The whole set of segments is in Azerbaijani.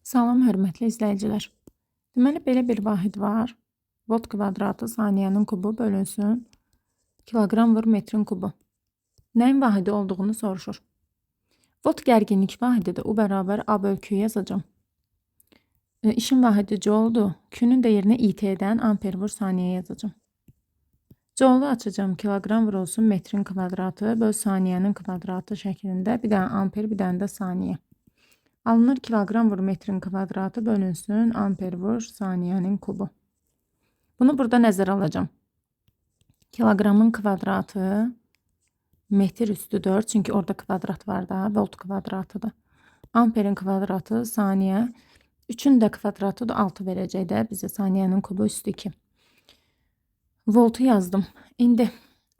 Salam, hörmətli izləyicilər. Deməli, belə bir vahid var. Volt kvadratı saniyənin kubu bölünsün kiloqram vur metrin kubu. Nəyin vahidi olduğunu soruşur. Volt gərginlik vahididir. U bərabər A böl Q yazacağım. İşin vahidi jouldur. Q-nün də yerinə IT-dən amper vur saniyə yazacağım. Joulu açacağım. Kiloqram vurulsun metrin kvadratı böl saniyənin kvadratı şəklində. Bir dənə amper, bir dənə də saniyə. Alınır kiloqram vur metrin kvadratı bölünsün amper vur saniyənin kubu. Bunu burada nəzərə alacağım. Kiloqramın kvadratı metr üstü 4. Çünki orada kvadrat var da, volt kvadratıdır. Amperin kvadratı saniyə. 3'ün də kvadratı da 6 verəcək də bizə saniyənin kubu üstü 2. Voltu yazdım. İndi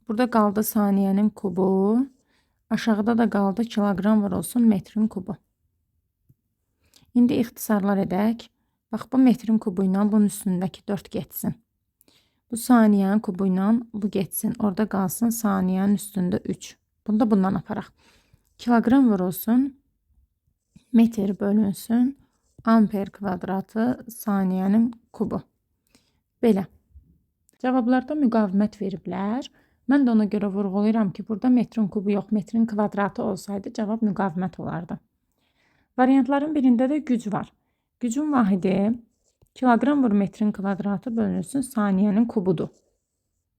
burada qaldı saniyənin kubu. Aşağıda da qaldı kiloqram vurulsun metrin kubu. İndi ixtisarlar edək. Bax, bu metrin kubu ilə bunun üstündəki 4 getsin. Bu saniyənin kubu ilə bu getsin. Orada qalsın saniyənin üstündə 3. Bunu da bundan aparaq. Kiloqram vurulsun metr bölünsün amper kvadratı saniyənin kubu. Belə. Cavablarda müqavimət veriblər. Mən də ona görə vurğulayıram ki, burada metrin kubu yox, metrin kvadratı olsaydı cavab müqavimət olardı. Variantların birində də güc var. Gücün vahidi kiloqram vur metrin kvadratı bölünsün saniyənin kubudur.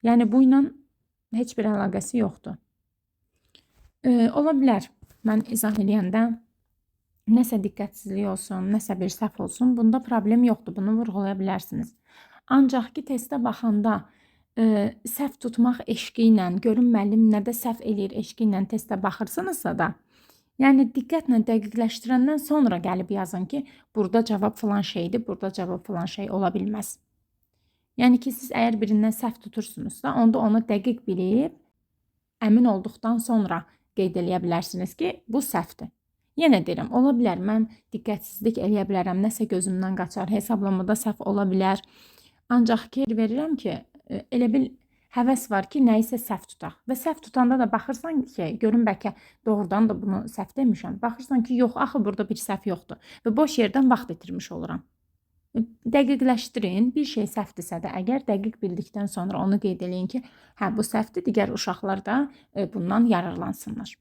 Yəni bu ilə heç bir əlaqəsi yoxdur. Ola bilər, mən izah edəndə nəsə diqqətsizlik olsun, nəsə bir səhv olsun, bunda problem yoxdur, bunu vurğulaya bilərsiniz. Ancaq ki, testə baxanda səhv tutmaq eşqi ilə, görün müəllim nədə səhv eləyir eşqi ilə testə baxırsınızsa da, yəni diqqətlə dəqiqləşdirəndən sonra gəlib yazın ki, burada cavab falan şeydir, burada cavab falan şey ola bilməz. Yəni ki, siz əgər birindən səhv tutursunuzsa, onda onu dəqiq bilib, əmin olduqdan sonra qeyd eləyə bilərsiniz ki, bu səhvdir. Yenə deyirəm, ola bilər, mən diqqətsizlik eləyə bilərəm, nəsə gözümdən qaçar, hesablamada səhv ola bilər. Ancaq ki, verirəm ki, elə bil həvəs var ki, nəyisə səhv tutaq. Və səhv tutanda da baxırsan ki, görün bəlkə doğrudan da bunu səhv demişəm. Baxırsan ki, yox, axı burada bir səhv yoxdur. Və boş yerdən vaxt itirmiş oluram. Dəqiqləşdirin, bir şey səhvdirsə də, əgər dəqiq bildikdən sonra onu qeyd eləyin ki, hə, bu səhvdir, digər uşaqlar da bundan yararlansınlar.